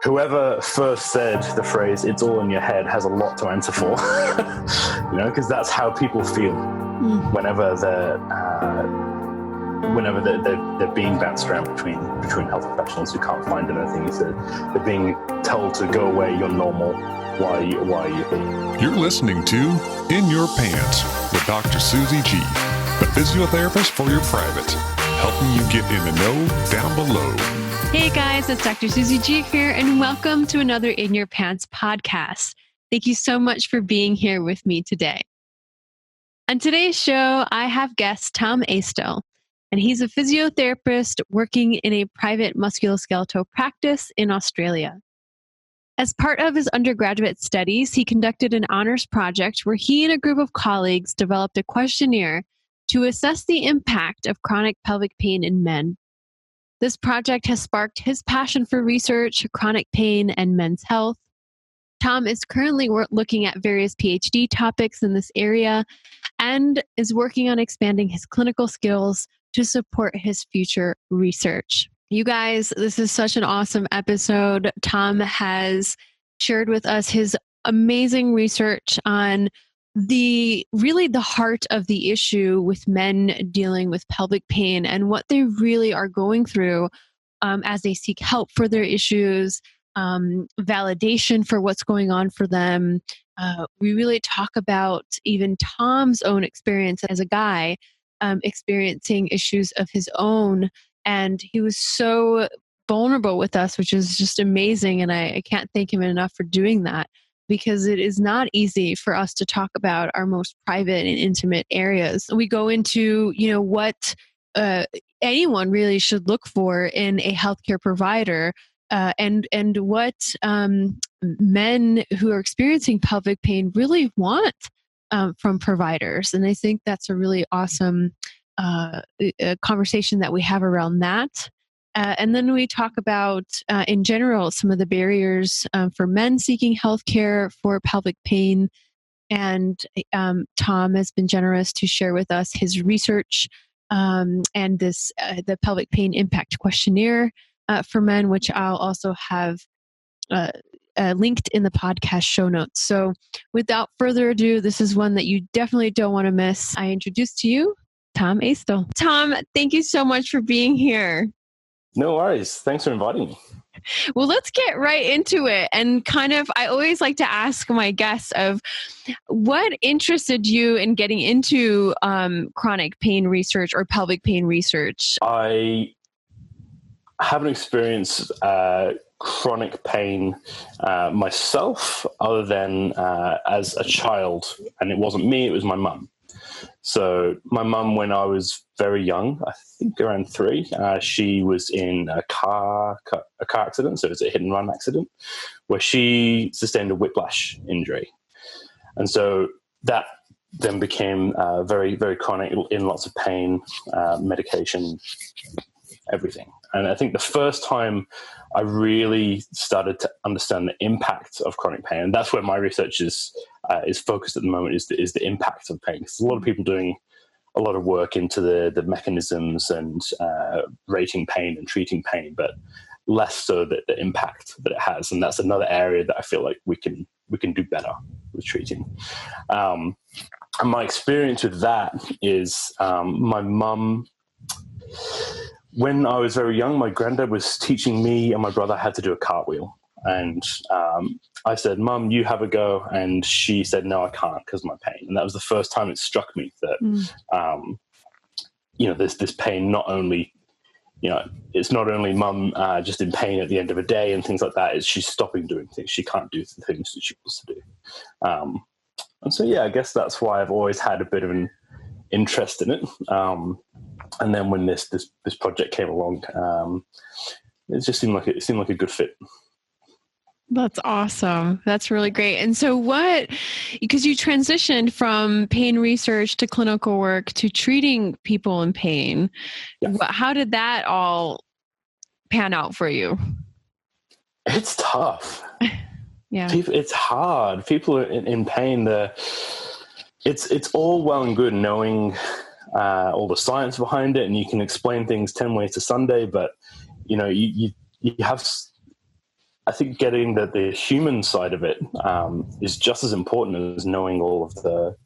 whoever first said the phrase "it's all in your head" has a lot to answer for. Because that's how people feel whenever they're being bounced around between health professionals who can't find anything. They're being told to go away, you're normal. Why are you here? You're listening to In Your Pants with Dr. Susie G, the physiotherapist for your private, helping you get in the know down below. Hey guys, it's Dr. Susie G here, and welcome to another In Your Pants podcast. Thank you so much for being here with me today. On today's show, I have guest Tom Aisto, and he's a physiotherapist working in a private musculoskeletal practice in Australia. As part of his undergraduate studies, he conducted an honors project where he and a group of colleagues developed a questionnaire to assess the impact of chronic pelvic pain in men. This project has sparked his passion for research, chronic pain, and men's health. Tom is currently looking at various PhD topics in this area and is working on expanding his clinical skills to support his future research. You guys, this is such an awesome episode. Tom has shared with us his amazing research on the heart of the issue with men dealing with pelvic pain and what they really are going through as they seek help for their issues, validation for what's going on for them. We really talk about even Tom's own experience as a guy, experiencing issues of his own. And he was so vulnerable with us, which is just amazing. And I can't thank him enough for doing that, because it is not easy for us to talk about our most private and intimate areas. We go into, what anyone really should look for in a healthcare provider, and what men who are experiencing pelvic pain really want from providers. And I think that's a really awesome conversation that we have around that. And then we talk about, in general, some of the barriers for men seeking healthcare for pelvic pain. And Tom has been generous to share with us his research and the pelvic pain impact questionnaire for men, which I'll also have linked in the podcast show notes. So without further ado, this is one that you definitely don't want to miss. I introduce to you Tom Aisto. Tom, thank you so much for being here. No worries. Thanks for inviting me. Well, let's get right into it. And I always like to ask my guests of what interested you in getting into chronic pain research or pelvic pain research? I haven't experienced chronic pain myself, other than as a child. And it wasn't me, it was my mum. So my mum, when I was very young, I think around 3, she was in a car accident. So it was a hit and run accident where she sustained a whiplash injury. And so that then became very, very chronic, in lots of pain, medication, everything. And I think the first time I really started to understand the impact of chronic pain, and that's where my research is focused at the moment, is the impact of pain. Because a lot of people doing a lot of work into the mechanisms and rating pain and treating pain, but less so the impact that it has. And that's another area that I feel like we can do better with treating. And my experience with that is my mum. When I was very young, my granddad was teaching me and my brother how to do a cartwheel. And I said, "Mum, you have a go." And she said, "No, I can't because of my pain." And that was the first time it struck me that, this pain not only, it's not only mum just in pain at the end of a day and things like that. It's she's stopping doing things. She can't do the things that she wants to do. And so, I guess that's why I've always had a bit of an interest in it. And then when this project came along, it just seemed like a good fit. That's awesome. That's really great. And so because you transitioned from pain research to clinical work to treating people in pain, how did that all pan out for you? It's tough. Yeah. It's hard. People are in pain. It's all well and good knowing all the science behind it, and you can explain things 10 ways to Sunday, but you have I think getting the human side of it is just as important as knowing all of the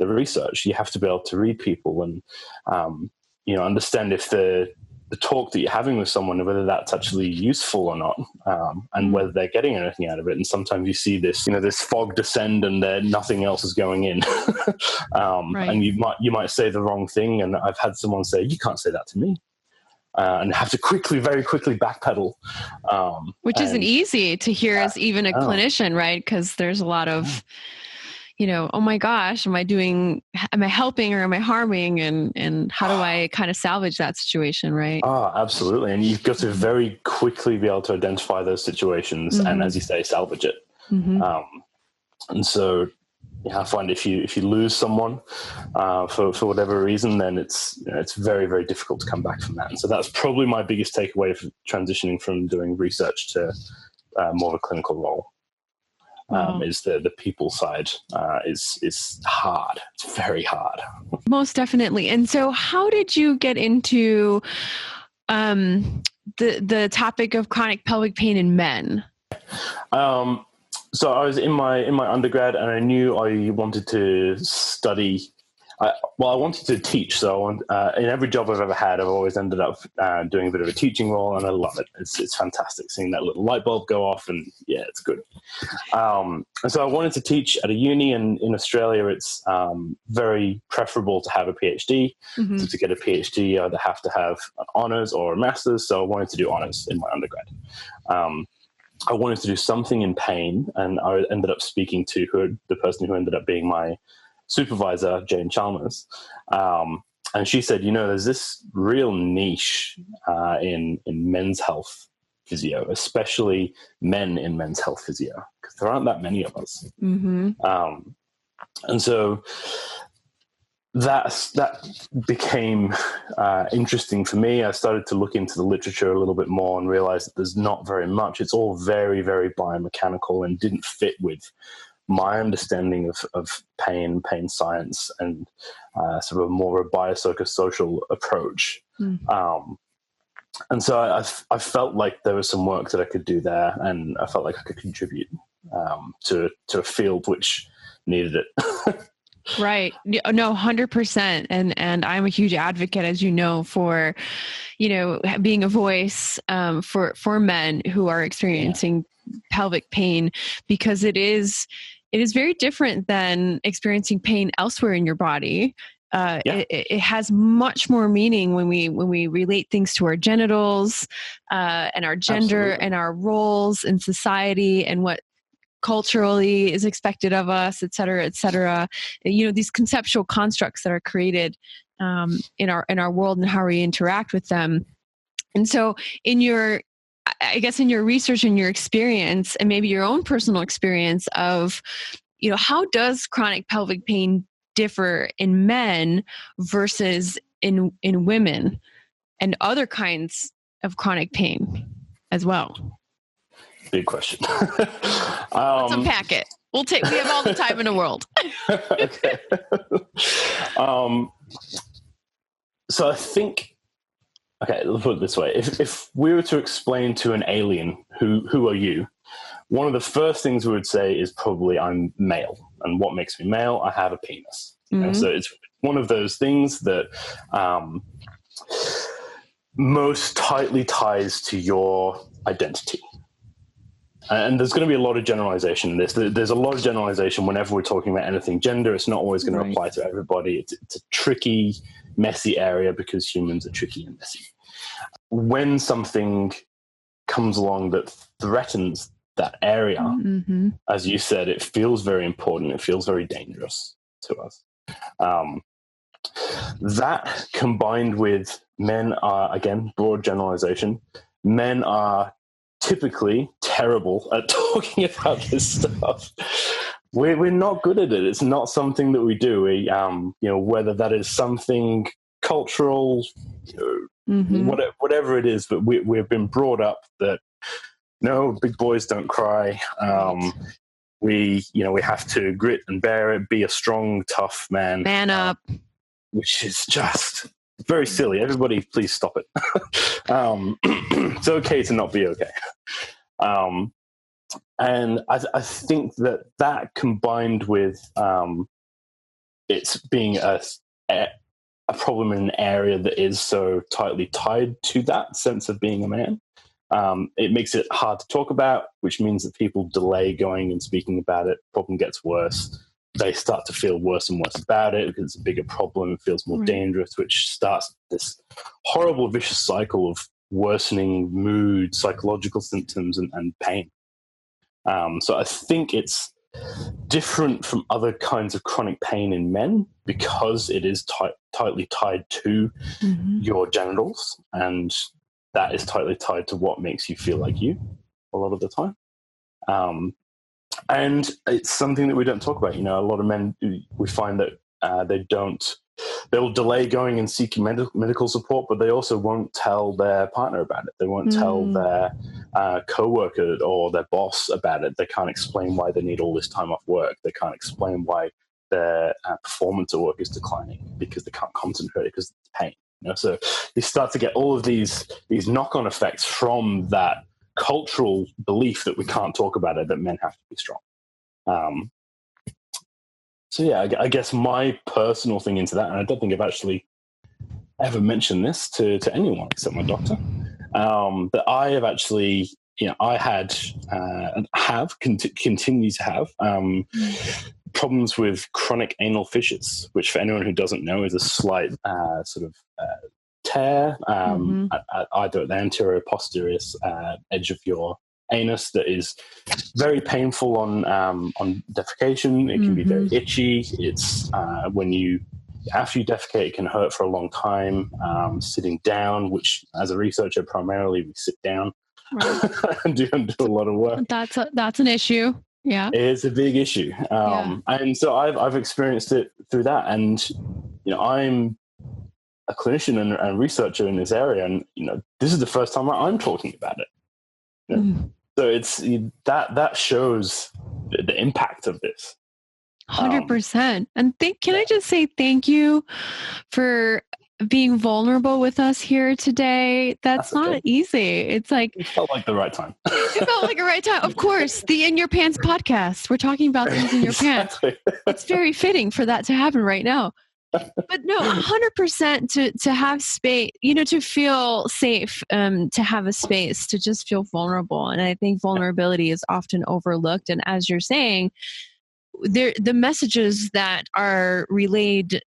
research. You have to be able to read people and understand if the talk that you're having with someone, whether that's actually useful or not, and whether they're getting anything out of it. And sometimes you see this fog descend and nothing else is going in. Right. And you might say the wrong thing. And I've had someone say, "You can't say that to me." And have to very quickly backpedal. Which isn't easy to hear as even a clinician, right? Because there's a lot of, oh my gosh, am I helping or am I harming? And how do I kind of salvage that situation, right? Oh, absolutely. And you've got to very quickly be able to identify those situations and, as you say, salvage it. Mm-hmm. And so I find if you lose someone for whatever reason, then it's very, very difficult to come back from that. And so that's probably my biggest takeaway for transitioning from doing research to more of a clinical role. Is the people side is hard. It's very hard. Most definitely. And so how did you get into the topic of chronic pelvic pain in men? So I was in my undergrad, and I knew I wanted to study. I wanted to teach. So in every job I've ever had, I've always ended up doing a bit of a teaching role, and I love it. It's fantastic seeing that little light bulb go off, and yeah, it's good. And so I wanted to teach at a uni, and in Australia, it's very preferable to have a PhD. Mm-hmm. So to get a PhD, you either have to have an honours or a master's. So I wanted to do honours in my undergrad. I wanted to do something in pain, and I ended up speaking to the person who ended up being my supervisor, Jane Chalmers, and she said, there's this real niche in men's health physio, especially men in men's health physio, because there aren't that many of us. Mm-hmm. And so that became interesting for me. I started to look into the literature a little bit more and realized that there's not very much. It's all very, very biomechanical and didn't fit with my understanding of pain science, and sort of more of a biopsychosocial approach. And so I felt like there was some work that I could do there, and I felt like I could contribute to a field which needed it. Right. No, 100%. And I'm a huge advocate, as you know, for, being a voice for men who are experiencing pelvic pain, because it is very different than experiencing pain elsewhere in your body. It has much more meaning when we relate things to our genitals and our gender. Absolutely. And our roles in society and what culturally is expected of us, et cetera, et cetera. These conceptual constructs that are created in our world and how we interact with them. And so in your research and your experience, and maybe your own personal experience of, how does chronic pelvic pain differ in men versus in women, and other kinds of chronic pain as well? Big question. Let's unpack it. We have all the time in the world. Okay. So I think, let's put it this way. If we were to explain to an alien, who are you? One of the first things we would say is probably I'm male. And what makes me male? I have a penis. Mm-hmm. And so it's one of those things that most tightly ties to your identity. And there's going to be a lot of generalization in this. There's a lot of generalization whenever we're talking about anything gender. It's not always going to apply to everybody. It's a tricky, messy area because humans are tricky and messy. When something comes along that threatens that area, mm-hmm. as you said, it feels very important. It feels very dangerous to us. That combined with men are, again, broad generalization, men are typically terrible at talking about this stuff. We're not good at it. It's not something that we do. We, whether that is something cultural, mm-hmm. whatever it is, but we've been brought up that no, big boys don't cry. We have to grit and bear it, be a strong, tough man. Man up. Which is just very silly. Everybody, please stop it. It's okay to not be okay. And I think that combined with it's being a problem in an area that is so tightly tied to that sense of being a man, it makes it hard to talk about, which means that people delay going and speaking about it. Problem gets worse. They start to feel worse and worse about it because it's a bigger problem. It feels more dangerous, which starts this horrible vicious cycle of worsening mood, psychological symptoms, and pain. So I think it's different from other kinds of chronic pain in men because it is tightly tied to your genitals, and that is tightly tied to what makes you feel like you a lot of the time. And it's something that we don't talk about. A lot of men, we find that they'll delay going and seeking medical support, but they also won't tell their partner about it. They won't tell their co-worker or their boss about it. They can't explain why they need all this time off work. They can't explain why their performance at work is declining because they can't concentrate because it's pain. So you start to get all of these knock-on effects from that cultural belief that we can't talk about it, that men have to be strong. So yeah, I guess my personal thing into that, and I don't think I've actually ever mentioned this to anyone except my doctor, that I have actually, I had continue to have problems with chronic anal fissures, which for anyone who doesn't know is a slight sort of tear at either the anterior or posterior edge of your anus that is very painful on defecation. It can be very itchy. It's after you defecate, it can hurt for a long time. Sitting down, which as a researcher primarily we sit down and do a lot of work. That's an issue. Yeah, it's a big issue. And so I've experienced it through that, and I'm a clinician and a researcher in this area, and this is the first time I'm talking about it. So it's that shows the impact of this. 100%. And can I just say thank you for being vulnerable with us here today. That's not easy. It's like it felt like the right time. It felt like the right time. Of course, the In Your Pants podcast. We're talking about things in your pants. It's very fitting for that to happen right now. But no, 100% to have space, to feel safe, to have a space to just feel vulnerable. And I think vulnerability is often overlooked. And as you're saying, the messages that are relayed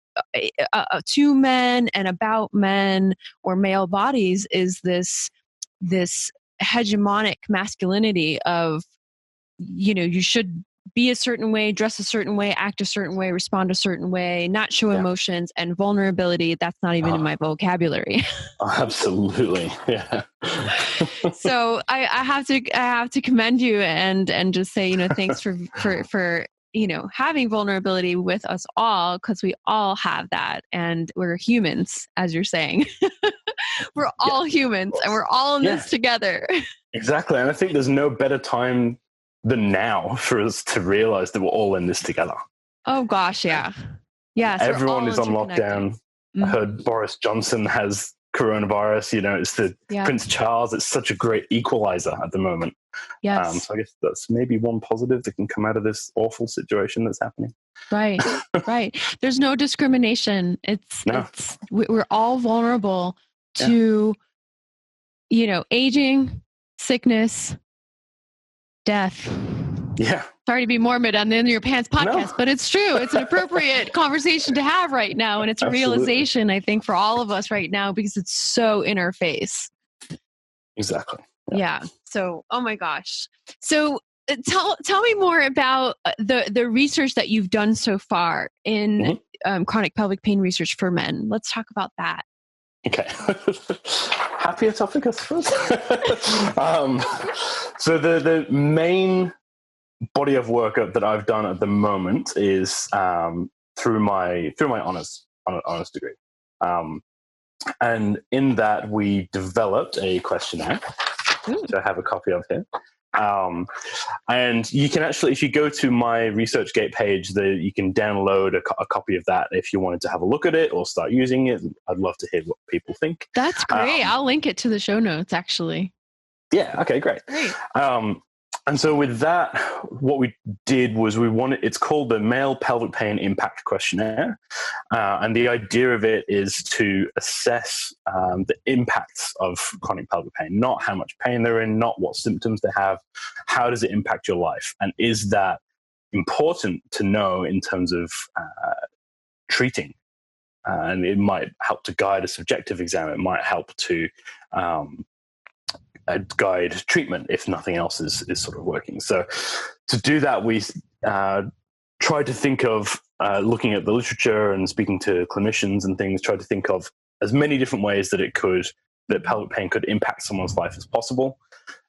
to men and about men or male bodies is this hegemonic masculinity of, you should be a certain way, dress a certain way, act a certain way, respond a certain way, not show emotions, and vulnerability. That's not even in my vocabulary. Absolutely. Yeah. So I have to commend you and just say, thanks for having vulnerability with us all, because we all have that, and we're humans, as you're saying. We're all humans, and we're all in this together. Exactly. And I think there's no better time than now for us to realize that we're all in this together. Oh gosh, yeah. Yes. Everyone is on lockdown. I heard Boris Johnson has coronavirus, it's the Prince Charles. It's such a great equalizer at the moment. Yes. So I guess that's maybe one positive that can come out of this awful situation that's happening. Right. Right. There's no discrimination. We're all vulnerable to, aging, sickness, death. Yeah. Sorry to be morbid on the In Your Pants podcast, but it's true. It's an appropriate conversation to have right now. And it's a realization, I think, for all of us right now, because it's so in our face. Exactly. Yeah. So, oh my gosh. So tell me more about the research that you've done so far in chronic pelvic pain research for men. Let's talk about that. Okay. Happier topic, I suppose. So the main body of work that I've done at the moment is through my honors degree. And in that we developed a questionnaire, which I have a copy of here. And you can actually, if you go to my ResearchGate page, you can download a copy of that if you wanted to have a look at it or start using it. I'd love to hear what people think. That's great. I'll link it to the show notes, actually. Yeah. Okay, great. And so with that, what we did was it's called the Male Pelvic Pain Impact Questionnaire. And the idea of it is to assess the impacts of chronic pelvic pain, not how much pain they're in, not what symptoms they have. How does it impact your life? And is that important to know in terms of treating? And it might help to guide a subjective exam. It might help to guide treatment if nothing else is sort of working. So to do that, we tried to think of looking at the literature and speaking to clinicians and things, tried to think of as many different ways that pelvic pain could impact someone's life as possible.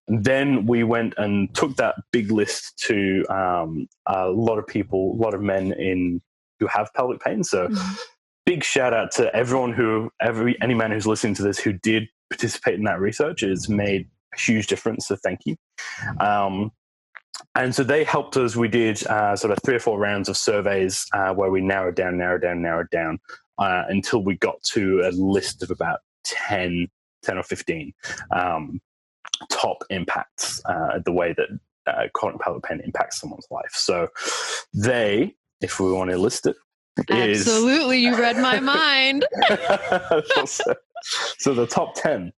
And then we went and took that big list to a lot of people, a lot of men who have pelvic pain. So big shout out to any man who's listening to this who did participate in that research. It's made a huge difference, so thank you. And so they helped us. We did sort of 3 or 4 rounds of surveys where we narrowed down until we got to a list of about 10 or 15 top impacts, the way that chronic pelvic pain impacts someone's life. So if we want to list it, absolutely, you read my mind. So the top 10.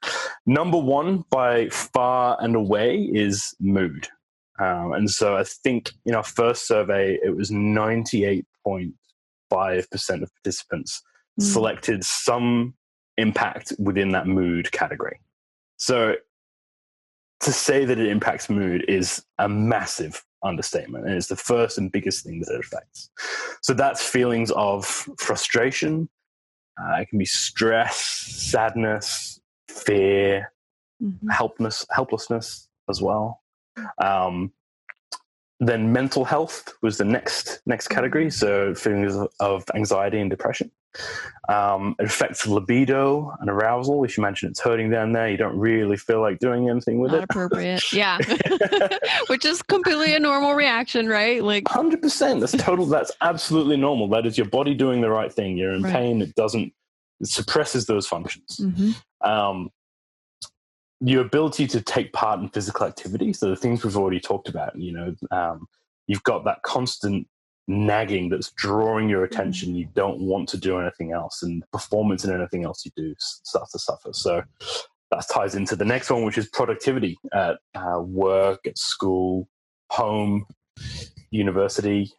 Number 1 by far and away is mood. And so I think in our first survey, it was 98.5% of participants selected some impact within that mood category. So to say that it impacts mood is a massive understatement, and it's the first and biggest thing that it affects. So that's feelings of frustration. It can be stress, sadness, fear, helplessness as well. Then mental health was the next category. So feelings of anxiety and depression. It affects libido and arousal. If you imagine it's hurting down there, you don't really feel like doing anything with it. Not appropriate. Yeah. Which is completely a normal reaction, right? Like 100%. That's absolutely normal. That is your body doing the right thing. You're in pain. It suppresses those functions. Your ability to take part in physical activity. So the things we've already talked about, you've got that constant nagging that's drawing your attention. You don't want to do anything else, and performance in anything else you do starts to suffer. So that ties into the next one, which is productivity at work, at school, home, university.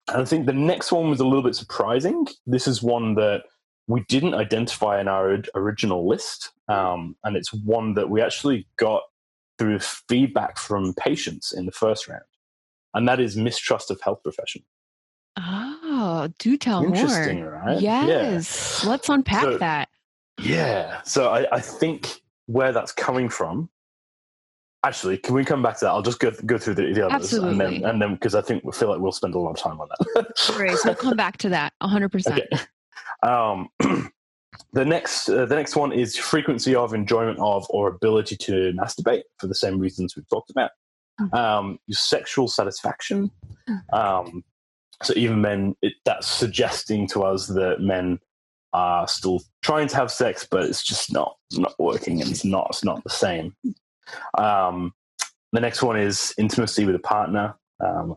And I think the next one was a little bit surprising. This is one that we didn't identify in our original list, and it's one that we actually got through feedback from patients in the first round. And that is mistrust of health professionals. Oh, do tell more. Interesting, right? Yes. Yeah. Let's unpack that. Yeah. So I think where that's coming from, actually, can we come back to that? I'll just go through the others. Absolutely. And then because I feel like we'll spend a lot of time on that. Great. So we'll come back to that 100%. Okay. The next one is frequency of, enjoyment of, or ability to masturbate for the same reasons we've talked about. Your sexual satisfaction. So even men, that's suggesting to us that men are still trying to have sex, but it's just not working, and it's not the same. The next one is intimacy with a partner.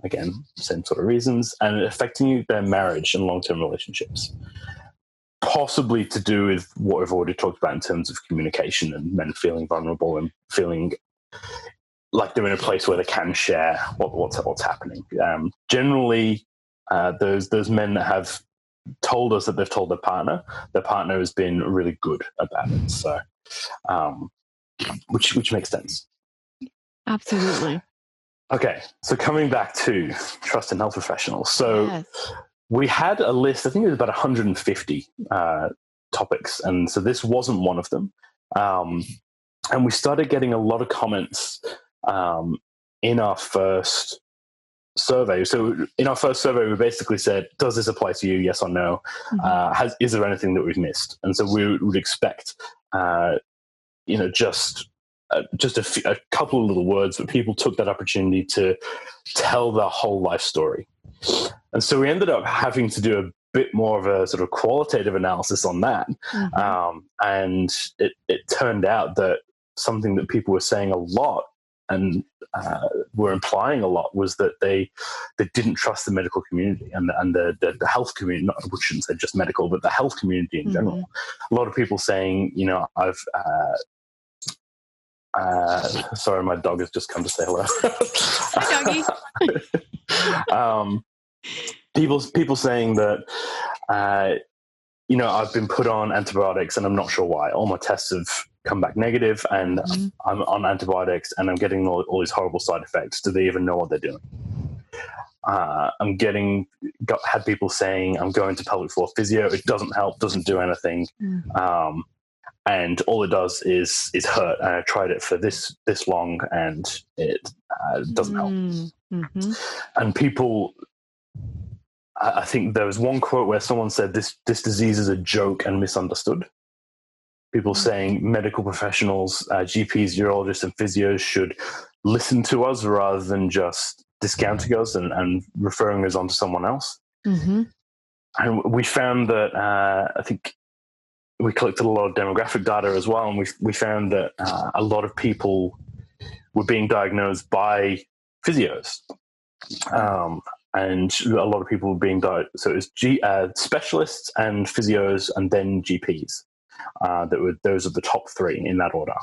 Again, same sort of reasons, and affecting their marriage and long-term relationships. Possibly to do with what we've already talked about in terms of communication and men feeling vulnerable and feeling like they're in a place where they can share what's happening. Generally, those men that have told us that they've told their partner has been really good about it. So, which makes sense. Absolutely. Okay, so coming back to trust in health professionals. So we had a list, I think it was about 150 topics, and so this wasn't one of them. And we started getting a lot of comments in our first survey. So in our first survey, we basically said, does this apply to you? Yes or no? Is there anything that we've missed? And so we would expect, just a couple of little words, but people took that opportunity to tell their whole life story. And so we ended up having to do a bit more of a sort of qualitative analysis on that. And it turned out that something that people were saying a lot were implying a lot was that they didn't trust the medical community and the health community. Not, we shouldn't say just medical, but the health community in general. A lot of people saying, I've sorry, my dog has just come to say hello. Hi, doggy. People saying that, I've been put on antibiotics and I'm not sure why. All my tests have come back negative and I'm on antibiotics and I'm getting all these horrible side effects. Do they even know what they're doing? Had people saying I'm going to pelvic floor physio. It doesn't help, doesn't do anything. And all it does is hurt. And I tried it for this long and it doesn't help. And people, I think there was one quote where someone said this disease is a joke and misunderstood. People saying medical professionals, GPs, urologists, and physios should listen to us rather than just discounting us and referring us on to someone else. And we found that I think we collected a lot of demographic data as well, and we found that a lot of people were being diagnosed by physios. And a lot of people were being diagnosed. So it was specialists and physios and then GPs. Those are the top three in that order.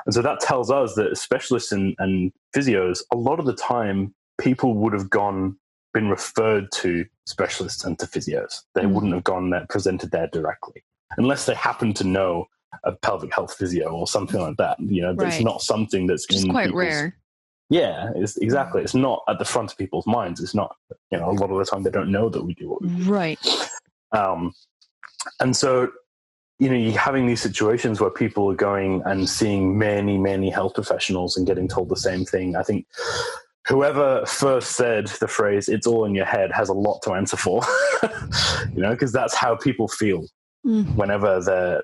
And so that tells us that specialists and physios, a lot of the time, people would have been referred to specialists and to physios. They wouldn't have gone there, presented there directly, unless they happen to know a pelvic health physio or something like that. It's not something that's It's quite rare. Yeah, exactly. It's not at the front of people's minds. It's not, a lot of the time they don't know that we do what we do. Right. And so, you're having these situations where people are going and seeing many, many health professionals and getting told the same thing. I think whoever first said the phrase, it's all in your head, has a lot to answer for, because that's how people feel whenever they're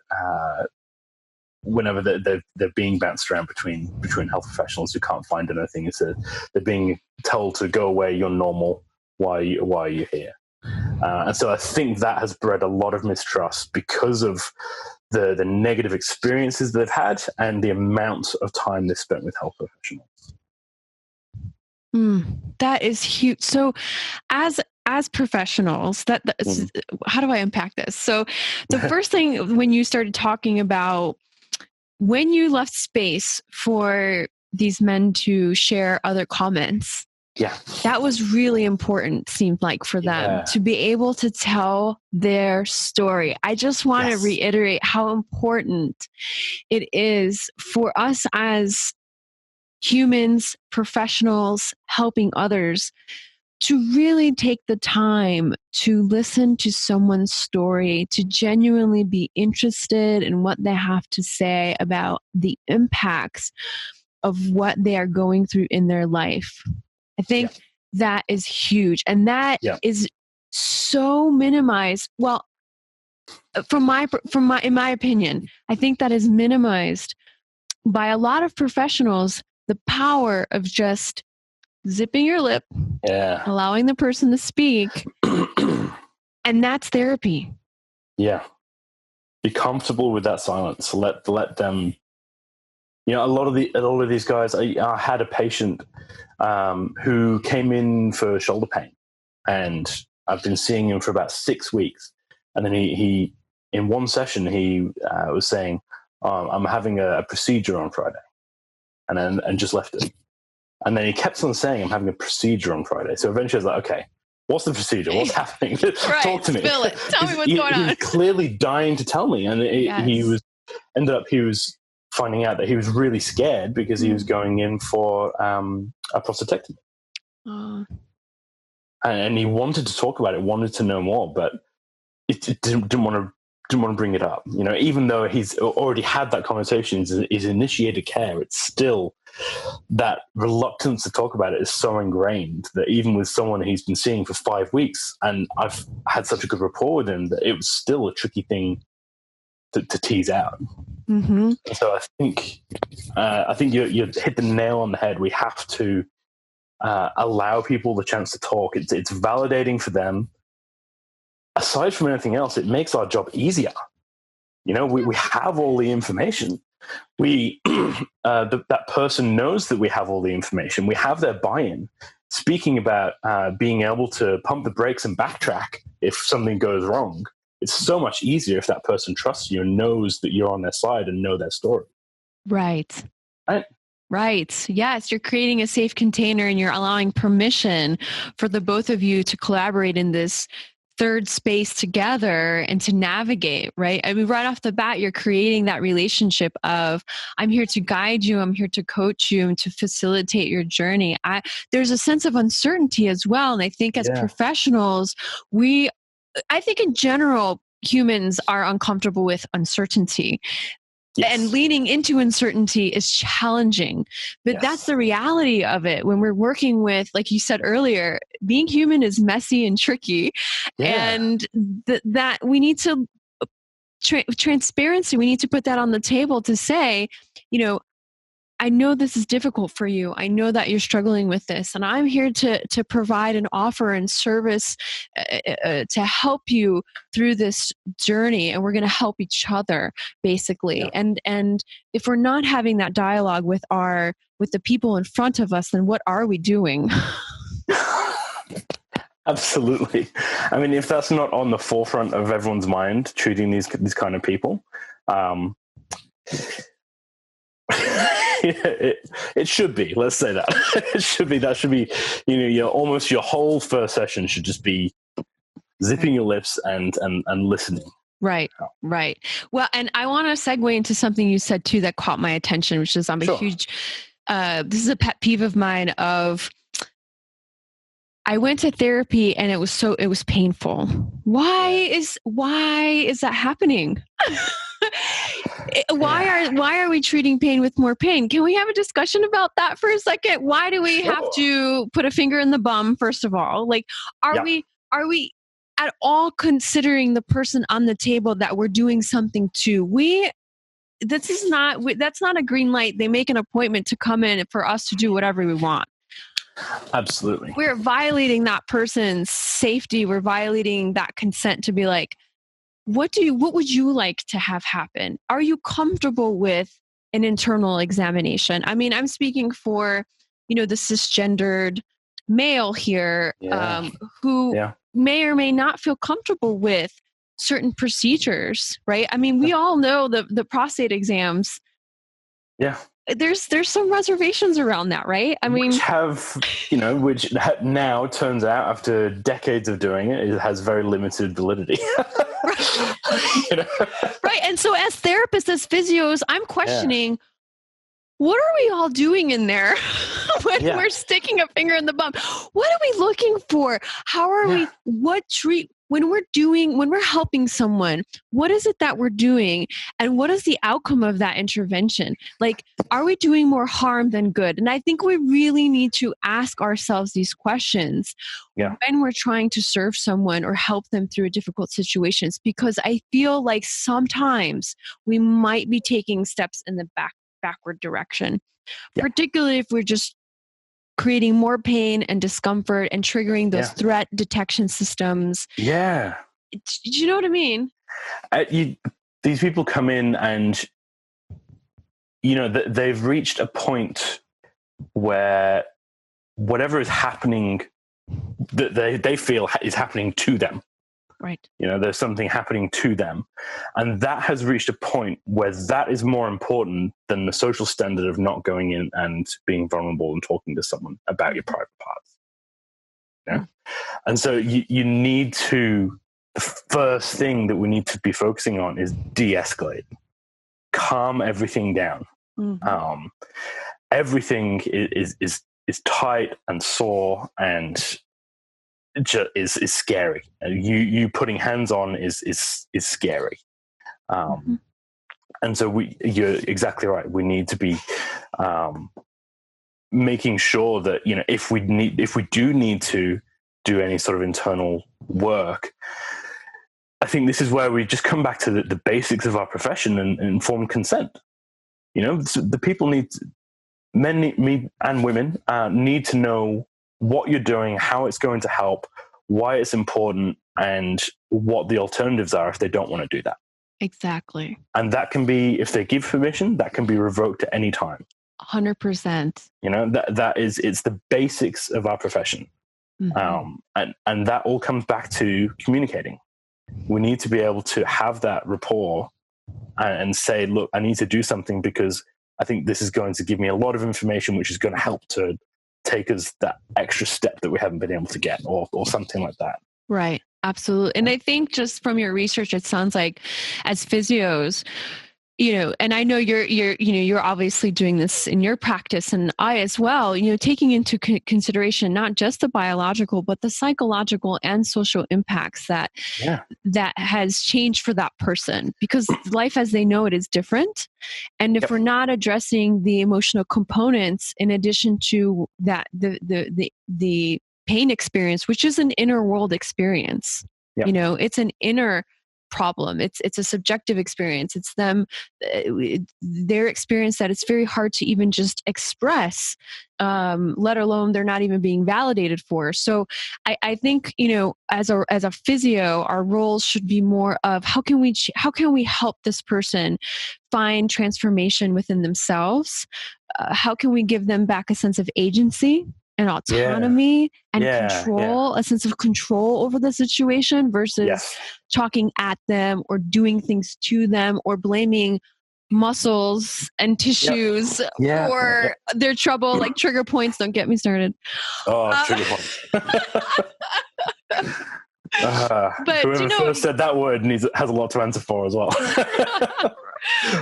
being bounced around between health professionals who can't find anything. They're being told to go away, you're normal, why are you here? And so I think that has bred a lot of mistrust because of the negative experiences they've had and the amount of time they've spent with health professionals. That is huge. So as professionals, how do I unpack this? So the first thing, when you started talking about when you left space for these men to share other comments, that was really important, seemed like, for them to be able to tell their story. I just want to reiterate how important it is for us as humans, professionals, helping others, to really take the time to listen to someone's story, to genuinely be interested in what they have to say about the impacts of what they are going through in their life. I think that is huge. And that is so minimized. Well, in my opinion, I think that is minimized by a lot of professionals, the power of just zipping your lip, allowing the person to speak, and that's therapy. Yeah. Be comfortable with that silence. Let them, a lot of these guys, I had a patient who came in for shoulder pain, and I've been seeing him for about 6 weeks. And then he in one session, he was saying, I'm having a procedure on Friday, and just left it. And then he kept on saying, I'm having a procedure on Friday. So eventually I was like, okay, what's the procedure? What's happening? Talk to me. Spill it. Tell me what's going on. He was clearly dying to tell me. And he was finding out that he was really scared because he was going in for a prostatectomy. And he wanted to talk about it, wanted to know more, but it didn't want to bring it up. Even though he's already had that conversation, he's initiated care, it's still that reluctance to talk about it is so ingrained that even with someone he's been seeing for 5 weeks, and I've had such a good rapport with him, that it was still a tricky thing to tease out. So I think you hit the nail on the head. We have to allow people the chance to talk. It's validating for them. Aside from anything else, it makes our job easier. We have all the information. That person knows that we have all the information. We have their buy-in. Speaking about being able to pump the brakes and backtrack if something goes wrong, it's so much easier if that person trusts you and knows that you're on their side and know their story. Right. Right. Yes, you're creating a safe container and you're allowing permission for the both of you to collaborate in this third space together and to navigate, right? I mean, right off the bat, you're creating that relationship of, I'm here to guide you, I'm here to coach you and to facilitate your journey. There's a sense of uncertainty as well. And I think as professionals, I think in general, humans are uncomfortable with uncertainty. Yes. And leaning into uncertainty is challenging, but that's the reality of it. When we're working with, like you said earlier, being human is messy and tricky, and that we need to transparency. We need to put that on the table to say, I know this is difficult for you. I know that you're struggling with this, and I'm here to provide an offer and service to help you through this journey. And we're going to help each other, basically. Yeah. And if we're not having that dialogue with the people in front of us, then what are we doing? Absolutely. I mean, if that's not on the forefront of everyone's mind, treating these kind of people. It should be. Let's say that. It should be. That should be. Almost your whole first session should just be zipping your lips and listening. Right. Well, and I want to segue into something you said too that caught my attention, which is I'm a huge. This is a pet peeve of mine. I went to therapy and it was painful. Why is that happening? Why are we treating pain with more pain? Can we have a discussion about that for a second? Why do we have to put a finger in the bum, first of all? Like, are we at all considering the person on the table that we're doing something to? That's not a green light. They make an appointment to come in for us to do whatever we want. Absolutely. We're violating that person's safety. We're violating that consent to be like, what would you like to have happen? Are you comfortable with an internal examination? I mean, I'm speaking for, the cisgendered male here, who may or may not feel comfortable with certain procedures, right? I mean, we all know the prostate exams. Yeah. There's some reservations around that, right? I mean, which now turns out after decades of doing it has very limited validity. Right. Right. And so as therapists, as physios, I'm questioning, what are we all doing in there when we're sticking a finger in the bum? What are we looking for? How are we, when we're helping someone, what is it that we're doing? And what is the outcome of that intervention? Like, are we doing more harm than good? And I think we really need to ask ourselves these questions when we're trying to serve someone or help them through difficult situations, because I feel like sometimes we might be taking steps in the backward direction, particularly if we're just creating more pain and discomfort and triggering those threat detection systems. Yeah. Do you know what I mean? These people come in and, they've reached a point where whatever is happening that they feel is happening to them. Right. There's something happening to them. And that has reached a point where that is more important than the social standard of not going in and being vulnerable and talking to someone about your private parts. Yeah. And so you need to, the first thing that we need to be focusing on is de-escalate. Calm everything down. Mm-hmm. Everything is tight and sore and is scary. You putting hands on is scary. And so you're exactly right. We need to be making sure that, if we do need to do any sort of internal work, I think this is where we just come back to the basics of our profession and informed consent. The people men and women need to know what you're doing, how it's going to help, why it's important, and what the alternatives are if they don't want to do that. Exactly. And that can be, if they give permission, that can be revoked at any time. 100%. It's the basics of our profession. Mm-hmm. And that all comes back to communicating. We need to be able to have that rapport and say, look, I need to do something because I think this is going to give me a lot of information, which is going to help to take us that extra step that we haven't been able to get, or something like that. Right. Absolutely. And I think just from your research, it sounds like as physios, and I know you're obviously doing this in your practice, and I as well, taking into consideration not just the biological, but the psychological and social impacts that has changed for that person, because life as they know it is different. And if we're not addressing the emotional components, in addition to that, the pain experience, which is an inner world experience, it's an inner problem. It's a subjective experience. It's their experience that it's very hard to even just express, let alone they're not even being validated for. So I think, as a physio, our roles should be more of how can we help this person find transformation within themselves? How can we give them back a sense of agency and autonomy and control, a sense of control over the situation versus talking at them or doing things to them or blaming muscles and tissues for their trouble, like trigger points. Don't get me started. Trigger points. But whoever first said that word has a lot to answer for as well.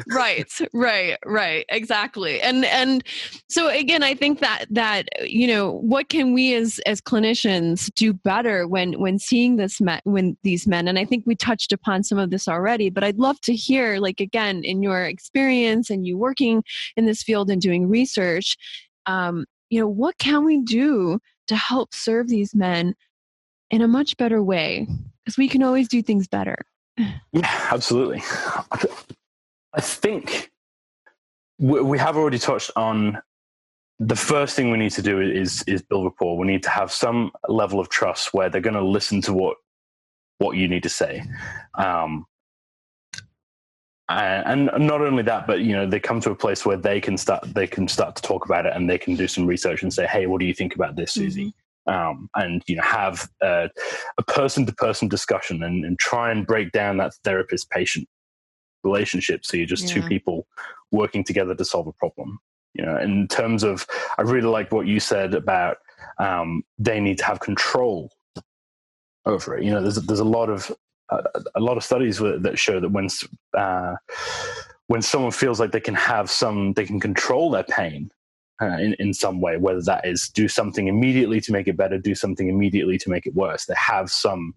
Right. Exactly. And so again, I think that what can we as clinicians do better when seeing these men, and I think we touched upon some of this already, but I'd love to hear, like, again, in your experience and you working in this field and doing research, what can we do to help serve these men in a much better way? Because we can always do things better. Yeah, absolutely. I think we have already touched on the first thing we need to do is build rapport. We need to have some level of trust where they're going to listen to what you need to say. And not only that, but they come to a place where they can start to talk about it, and they can do some research and say, hey, what do you think about this, Susie? And have a person-to-person discussion and try and break down that therapist-patient relationship, so you're just two people working together to solve a problem. In terms of, I really like what you said about they need to have control over it. There's a lot of studies that show that when someone feels like they can control their pain in some way, whether that is do something immediately to make it better, do something immediately to make it worse, they have some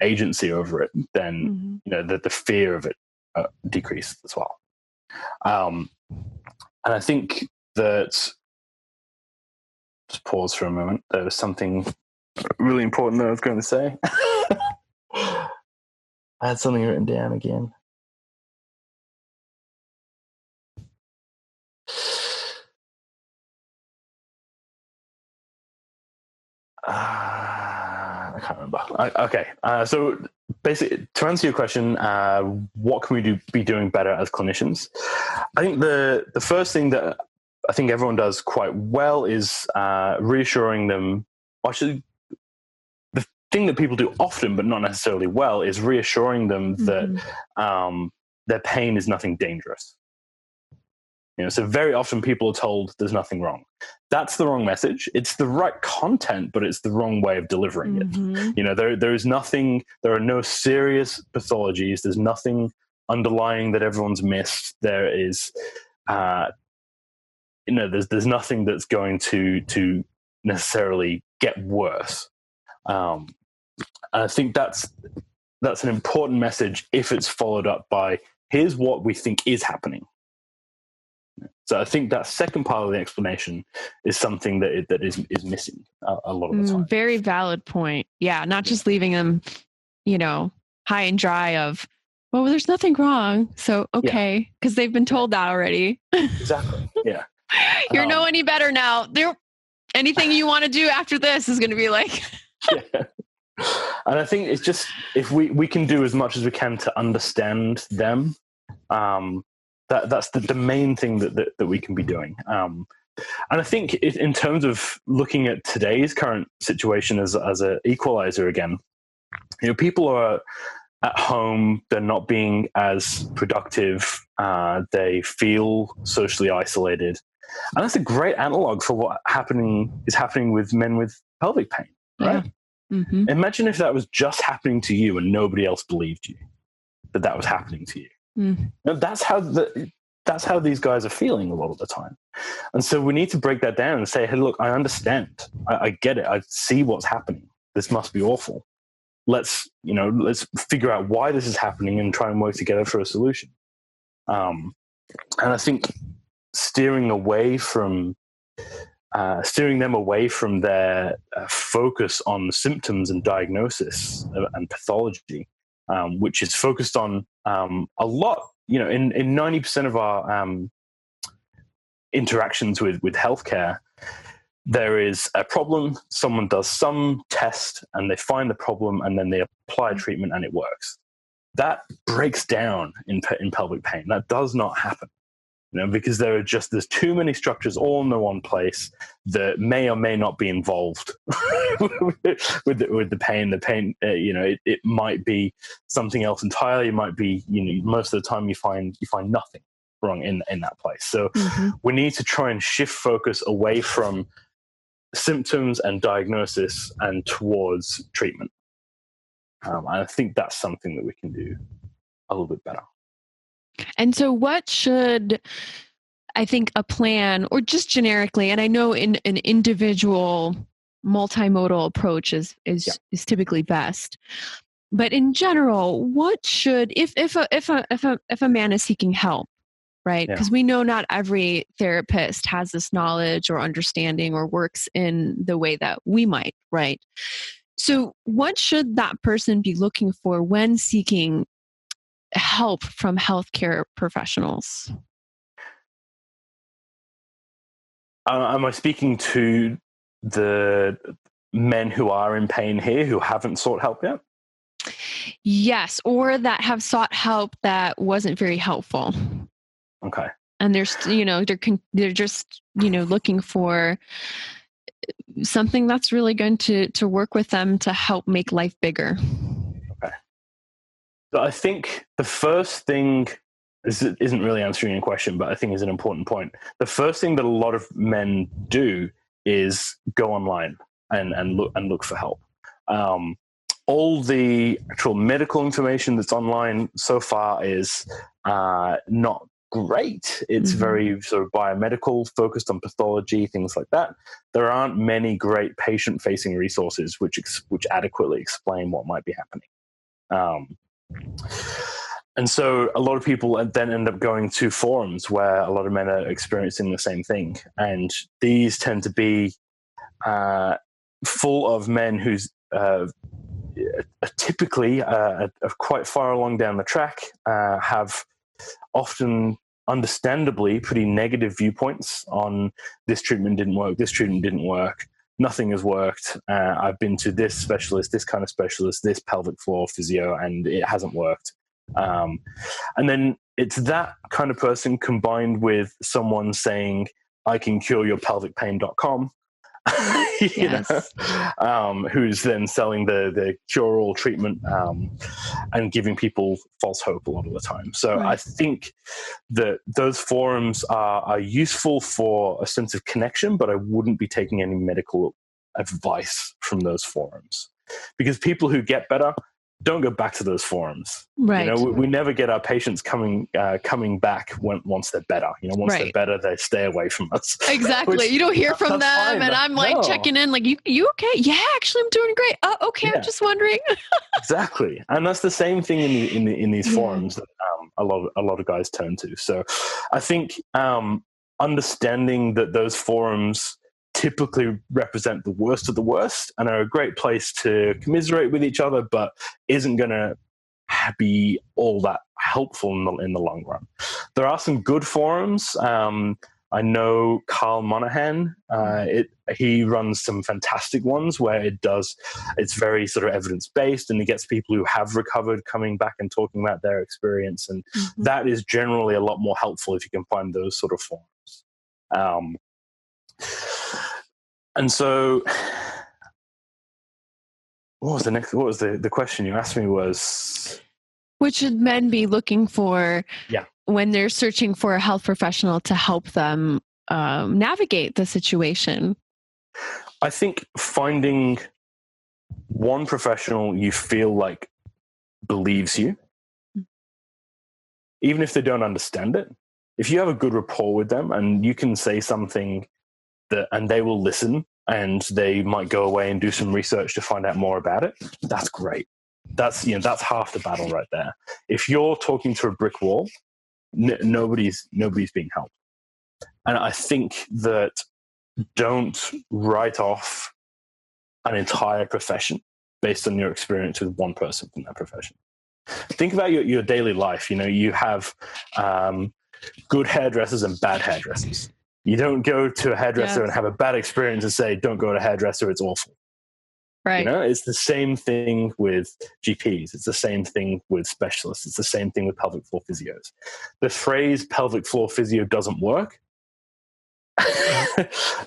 agency over it, then the fear of it decreased as well. And I think that, just pause for a moment, there was something really important that I was going to say. I had something written down again. I can't remember. Okay. So basically, to answer your question, what can we be doing better as clinicians? I think the first thing that I think everyone does quite well is reassuring them. Actually, the thing that people do often, but not necessarily well, is reassuring them that their pain is nothing dangerous. So very often people are told there's nothing wrong. That's the wrong message. It's the right content, but it's the wrong way of delivering it. There is nothing, there are no serious pathologies. There's nothing underlying that everyone's missed. There is, there's nothing that's going to necessarily get worse. And I think that's an important message if it's followed up by, here's what we think is happening. So I think that second part of the explanation is something that is missing a lot of the time. Very valid point. Yeah, not just leaving them, high and dry of, well, there's nothing wrong. So, okay, because they've been told that already. Exactly, yeah. You're no any better now. Anything you want to do after this is going to be like... And I think it's just, if we can do as much as we can to understand them, that's the main thing that we can be doing. And I think in terms of looking at today's current situation as an equalizer again, people are at home, they're not being as productive, they feel socially isolated. And that's a great analog for what is happening with men with pelvic pain, right? Yeah. Mm-hmm. Imagine if that was just happening to you and nobody else believed you that was happening to you. Mm. Now, that's how these guys are feeling a lot of the time. And so we need to break that down and say, hey, look, I understand. I get it. I see what's happening. This must be awful. Let's figure out why this is happening and try and work together for a solution. And I think steering them away from their focus on symptoms and diagnosis and pathology, which is focused on a lot. In 90% of our interactions with healthcare, there is a problem, someone does some test and they find the problem and then they apply treatment and it works. That breaks down in pelvic pain. That does not happen, because there's too many structures all in the one place that may or may not be involved with the pain. The pain, it might be something else entirely. It might be, most of the time you find nothing wrong in that place. So we need to try and shift focus away from symptoms and diagnosis and towards treatment. And I think that's something that we can do a little bit better. And so what should, I think, a plan, or just generically, and I know in an individual multimodal approach is typically best, but in general, what should, if a man is seeking help, right? Because we know not every therapist has this knowledge or understanding or works in the way that we might, right? So what should that person be looking for when seeking help from healthcare professionals? Am I speaking to the men who are in pain here who haven't sought help yet? Yes, or that have sought help that wasn't very helpful. Okay. And they're just looking for something that's really going to work with them to help make life bigger. Okay. So I think the first thing, this isn't really answering your question, but I think is an important point. The first thing that a lot of men do is go online and look for help. All the actual medical information that's online so far is not great. It's very sort of biomedical, focused on pathology, things like that. There aren't many great patient-facing resources which adequately explain what might be happening. And so a lot of people then end up going to forums where a lot of men are experiencing the same thing. And these tend to be full of men who's typically are quite far along down the track, have often understandably pretty negative viewpoints on this treatment didn't work, nothing has worked, I've been to this specialist, this kind of specialist, this pelvic floor physio, and it hasn't worked. And then it's that kind of person combined with someone saying, I can cure your pelvicpain.com, who's then selling the cure-all treatment and giving people false hope a lot of the time. So I think that those forums are useful for a sense of connection, but I wouldn't be taking any medical advice from those forums, because people who get better don't go back to those forums. Right. We never get our patients coming back once they're better. Once they're better, they stay away from us. Exactly. You don't hear from them, fine, and I'm like checking in, like, you okay? Yeah, actually, I'm doing great. Oh, okay. Yeah. I'm just wondering. Exactly, and that's the same thing in these forums that a lot of guys turn to. So, I think understanding that those forums typically represent the worst of the worst and are a great place to commiserate with each other, but isn't going to be all that helpful in the long run. There are some good forums. I know Carl Monahan. He runs some fantastic ones where it's very sort of evidence-based, and he gets people who have recovered coming back and talking about their experience. And that is generally a lot more helpful if you can find those sort of forums. And so what was the question you asked me was? What should men be looking for when they're searching for a health professional to help them navigate the situation? I think finding one professional you feel like believes you, even if they don't understand it. If you have a good rapport with them and you can say something and they will listen, and they might go away and do some research to find out more about it, that's great. That's half the battle right there. If you're talking to a brick wall, nobody's being helped. And I think that don't write off an entire profession based on your experience with one person from that profession. Think about your daily life. You have good hairdressers and bad hairdressers. You don't go to a hairdresser and have a bad experience and say, don't go to a hairdresser, it's awful. Right. It's the same thing with GPs. It's the same thing with specialists. It's the same thing with pelvic floor physios. The phrase pelvic floor physio doesn't work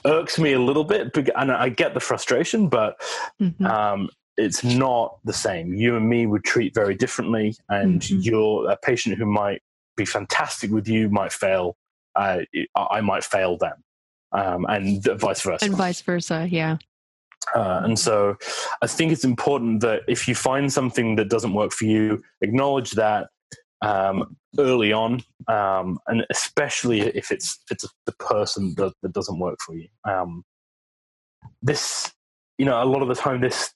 irks me a little bit, and I get the frustration, but it's not the same. You and me would treat very differently, and you're a patient who might be fantastic with you might fail. I might fail them, and vice versa. And vice versa, yeah. And so I think it's important that if you find something that doesn't work for you, acknowledge that early on, and especially if it's the person that doesn't work for you. This, a lot of the time, this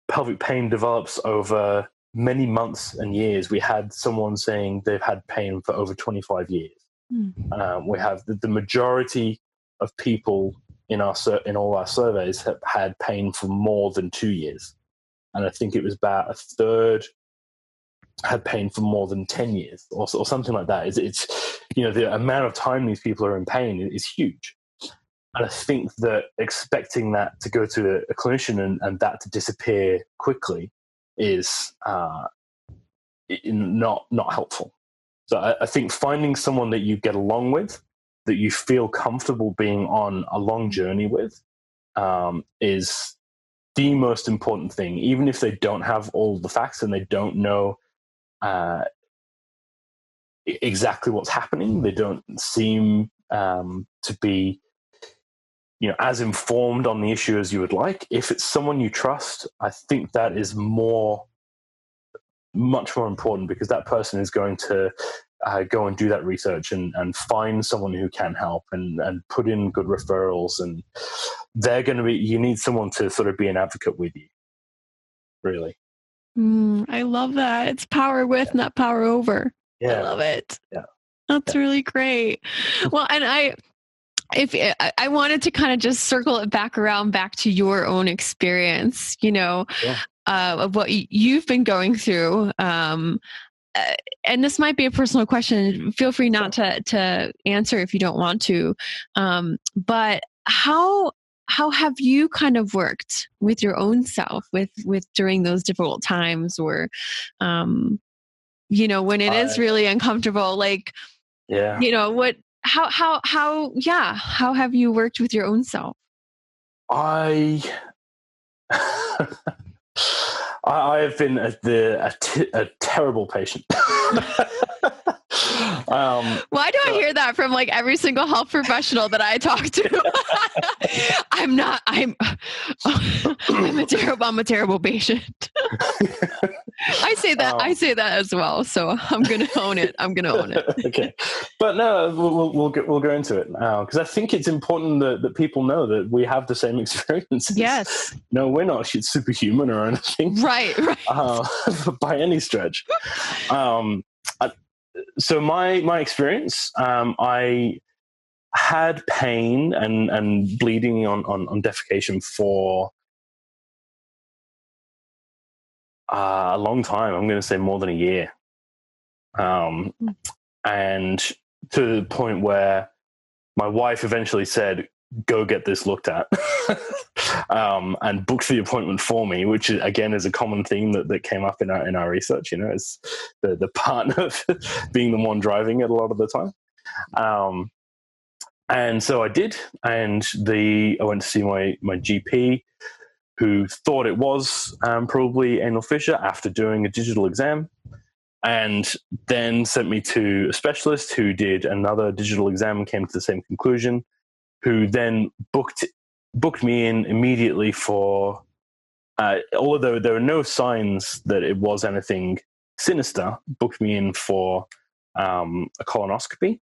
pelvic pain develops over many months and years. We had someone saying they've had pain for over 25 years. We have the majority of people in all our surveys have had pain for more than 2 years, and I think it was about a third had pain for more than 10 years or something like that. It's the amount of time these people are in pain is huge, and I think that expecting that to go to a clinician and that to disappear quickly is not helpful. So I think finding someone that you get along with, that you feel comfortable being on a long journey with, is the most important thing. Even if they don't have all the facts and they don't know exactly what's happening, they don't seem to be as informed on the issue as you would like. If it's someone you trust, I think that is much more important, because that person is going to go and do that research and find someone who can help and put in good referrals, and they're going to be, you need someone to sort of be an advocate with you, really. I love that. It's power with, not power over. I love it. That's really great. Well, and I wanted to kind of just circle it back to your own experience, of what you've been going through. And this might be a personal question. Feel free not to answer if you don't want to. But how have you kind of worked with your own self with during those difficult times, or when it is really uncomfortable, how have you worked with your own self? I have been a terrible patient. Why do I hear that from every single health professional that I talk to? I'm a terrible patient. I say that as well. So I'm going to own it. Okay. But no, we'll go into it now, because I think it's important that people know that we have the same experiences. Yes. No, we're not superhuman or anything. Right. By any stretch. So my experience, I had pain and bleeding on defecation for a long time. I'm going to say more than a year. And to the point where my wife eventually said, go get this looked at, and booked the appointment for me, which again is a common theme that came up in our research. Is the partner being the one driving it a lot of the time. And so I did, and I went to see my GP, who thought it was probably anal fissure after doing a digital exam, and then sent me to a specialist who did another digital exam and came to the same conclusion, who then booked me in immediately for, although there were no signs that it was anything sinister, booked me in for a colonoscopy.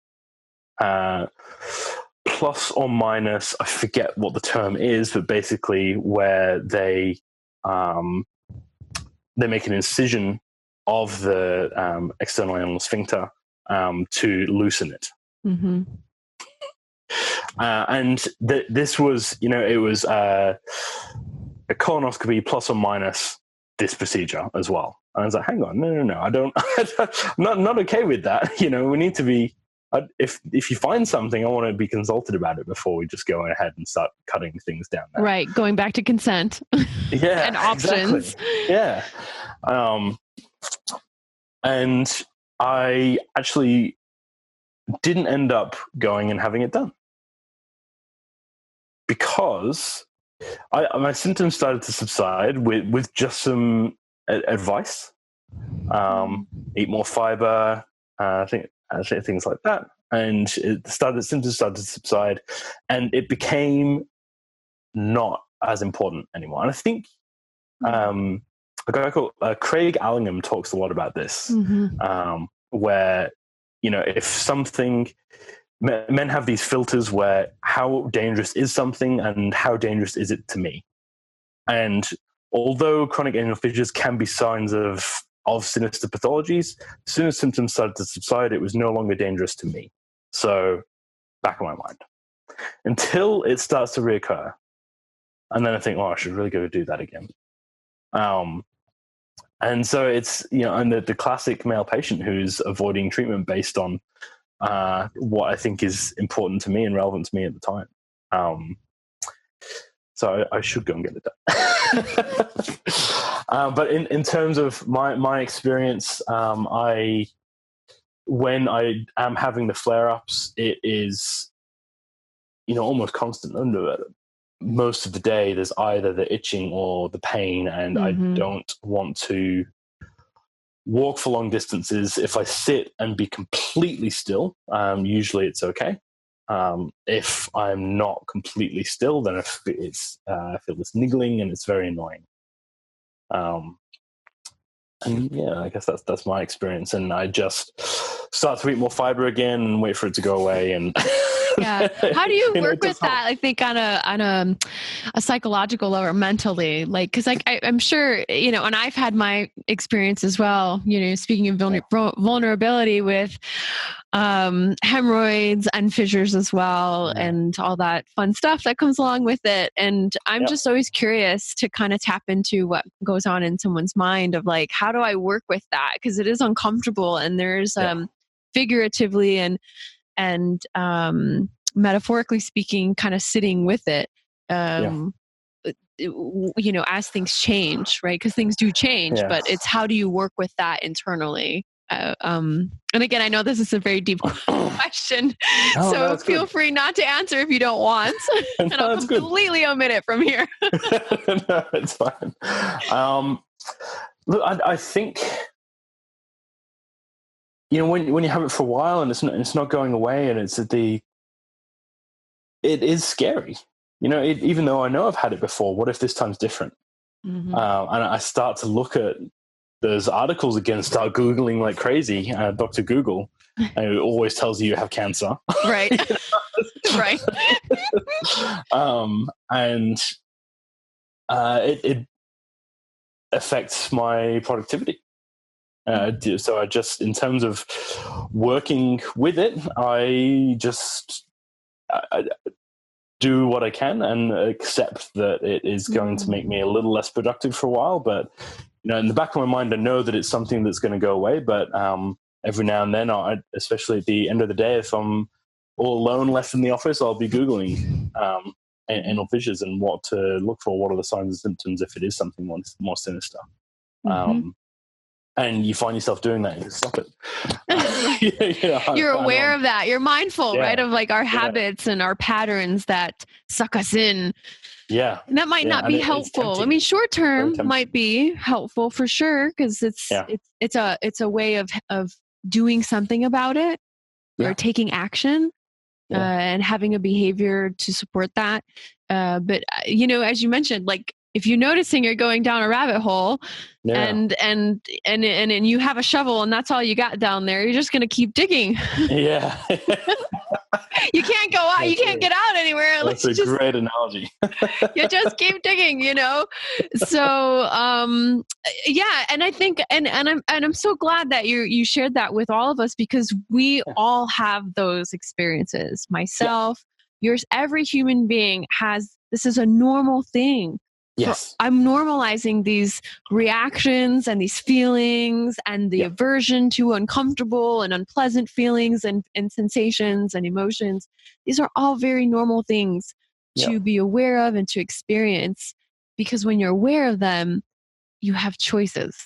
Plus or minus, I forget what the term is, but basically where they make an incision of the external anal sphincter to loosen it. Mm-hmm. And this was, it was a colonoscopy plus or minus this procedure as well. And I was like, hang on, no, I'm not okay with that. We need to be, if you find something, I want to be consulted about it before we just go ahead and start cutting things down there. Right. Going back to consent. Yeah. And options. Exactly. Yeah. And I actually didn't end up going and having it done because my symptoms started to subside with just some advice. Eat more fiber, I think things like that. And symptoms started to subside, and it became not as important anymore. And I think a guy called Craig Allingham talks a lot about this, where, if something, men have these filters where how dangerous is something and how dangerous is it to me? And although chronic anal fissures can be signs of sinister pathologies, as soon as symptoms started to subside, it was no longer dangerous to me. So back of my mind. Until it starts to reoccur. And then I think, I should really go do that again. And so it's, and the classic male patient who's avoiding treatment based on what I think is important to me and relevant to me at the time. So I should go and get it done. But in terms of my experience, when I am having the flare-ups, it is, almost constant. Most of the day, there's either the itching or the pain, and I don't want to walk for long distances. If I sit and be completely still, usually it's okay. If I'm not completely still, then I feel this niggling, and it's very annoying. And yeah, I guess that's my experience. And I just start to eat more fiber again and wait for it to go away. And yeah, how do you work with that? I think on a psychological level or mentally, because I'm sure, and I've had my experience as well. Speaking of vulnerability with hemorrhoids and fissures as well, and all that fun stuff that comes along with it. And I'm just always curious to kind of tap into what goes on in someone's mind of how do I work with that? Because it is uncomfortable, and there's figuratively and metaphorically speaking, kind of sitting with it, as things change, right? Because things do change, but it's how do you work with that internally? And again, I know this is a very deep question, so feel free not to answer if you don't want, and I'll completely omit it from here. No, it's fine. Look, I think, when you have it for a while and it's not going away, and it is scary. Even though I know I've had it before, what if this time's different? And I start to look at those articles again, start Googling like crazy, Dr. Google, and it always tells you have cancer. Right. Right. And it affects my productivity. So I just, in terms of working with it, I just do what I can and accept that it is going to make me a little less productive for a while. But, in the back of my mind, I know that it's something that's going to go away. But every now and then, especially at the end of the day, if I'm all alone, left in the office, I'll be Googling anal fissures and what to look for. What are the signs and symptoms if it is something more sinister? And you find yourself doing that, you stop it. You're aware of that. You're mindful, right? Of like our habits and our patterns that suck us in. Yeah. And that might not be helpful. I mean, short term might be helpful for sure, because it's a way of doing something about it or taking action and having a behavior to support that. But as you mentioned, like, if you're noticing you're going down a rabbit hole and you have a shovel and that's all you got down there, you're just going to keep digging. Yeah. You can't go out. You can't get out anywhere. That's a great analogy. You just keep digging, So, and I think, and I'm so glad that you shared that with all of us, because we all have those experiences. Myself, yours, every human being has. This is a normal thing. Yes. I'm normalizing these reactions and these feelings and the aversion to uncomfortable and unpleasant feelings and sensations and emotions. These are all very normal things to be aware of and to experience, because when you're aware of them, you have choices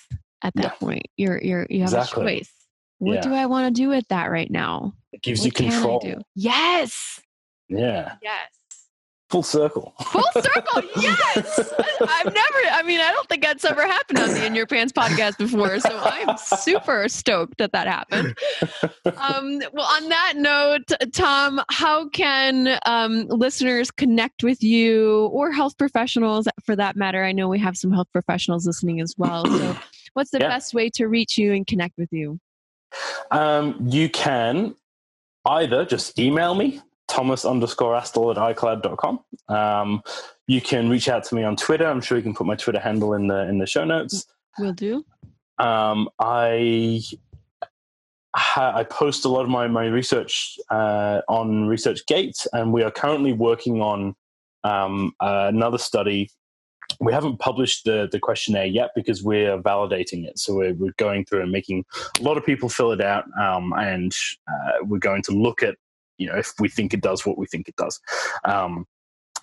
at that point. You have a choice. What do I want to do with that right now? It gives you control. Yes. Yeah. Yes. Full circle. Full circle, yes! I don't think that's ever happened on the In Your Pants podcast before, so I'm super stoked that happened. Well, on that note, Tom, how can listeners connect with you, or health professionals for that matter? I know we have some health professionals listening as well. So what's the best way to reach you and connect with you? You can either just email me, Thomas_Astle@iCloud.com. You can reach out to me on Twitter. I'm sure you can put my Twitter handle in the show notes. Will do. I post a lot of my research on ResearchGate, and we are currently working on another study. We haven't published the questionnaire yet because we're validating it. So we're going through and making a lot of people fill it out, and we're going to look at if we think it does what we think it does.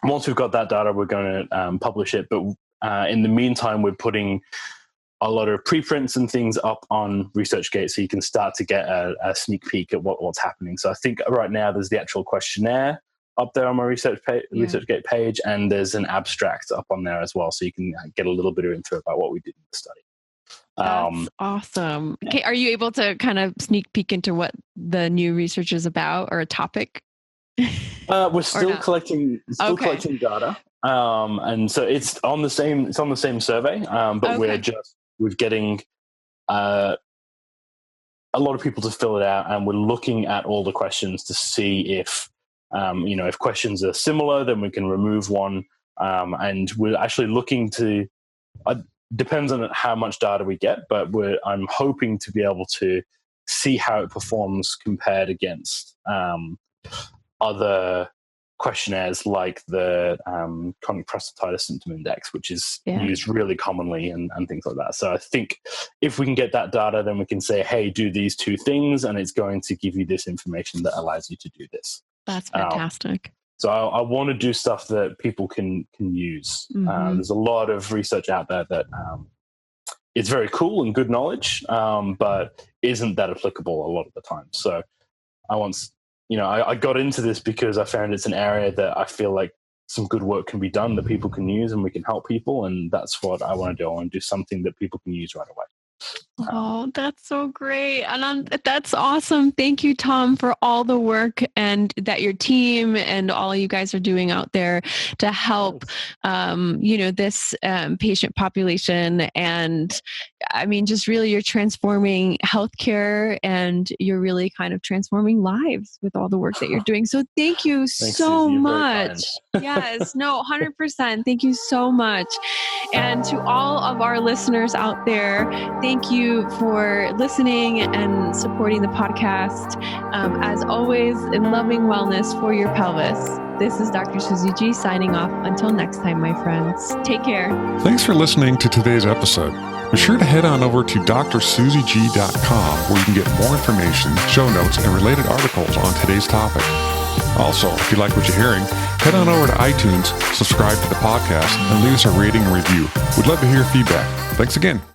Once we've got that data, we're going to publish it. But in the meantime, we're putting a lot of preprints and things up on ResearchGate, so you can start to get a sneak peek at what's happening. So I think right now there's the actual questionnaire up there on my ResearchGate page, and there's an abstract up on there as well, so you can get a little bit of info about what we did in the study. That's awesome. Okay, are you able to kind of sneak peek into what the new research is about, or a topic? We're still collecting data, and so it's on the same survey, but we're getting a lot of people to fill it out, and we're looking at all the questions to see if if questions are similar, then we can remove one, and we're actually looking to. Depends on how much data we get, but I'm hoping to be able to see how it performs compared against other questionnaires like the chronic prostatitis symptom index, which is used really commonly and things like that. So I think if we can get that data, then we can say, hey, do these two things, and it's going to give you this information that allows you to do this. That's fantastic. So I want to do stuff that people can use. There's a lot of research out there that it's very cool and good knowledge, but isn't that applicable a lot of the time. So I got into this because I found it's an area that I feel like some good work can be done that people can use, and we can help people. And that's what I want to do. I want to do something that people can use right away. Oh, that's so great. And that's awesome. Thank you, Tom, for all the work and that your team and all you guys are doing out there to help, this patient population. And I mean, just really you're transforming healthcare, and you're really kind of transforming lives with all the work that you're doing. So thank you so much. Yes, no, 100%. Thank you so much. And to all of our listeners out there, thank you for listening and supporting the podcast. As always, in loving wellness for your pelvis. This is Dr. Susie G signing off. Until next time, my friends. Take care. Thanks for listening to today's episode. Be sure to head on over to drsuzieg.com, where you can get more information, show notes, and related articles on today's topic. Also, if you like what you're hearing, head on over to iTunes, subscribe to the podcast, and leave us a rating and review. We'd love to hear feedback. Thanks again.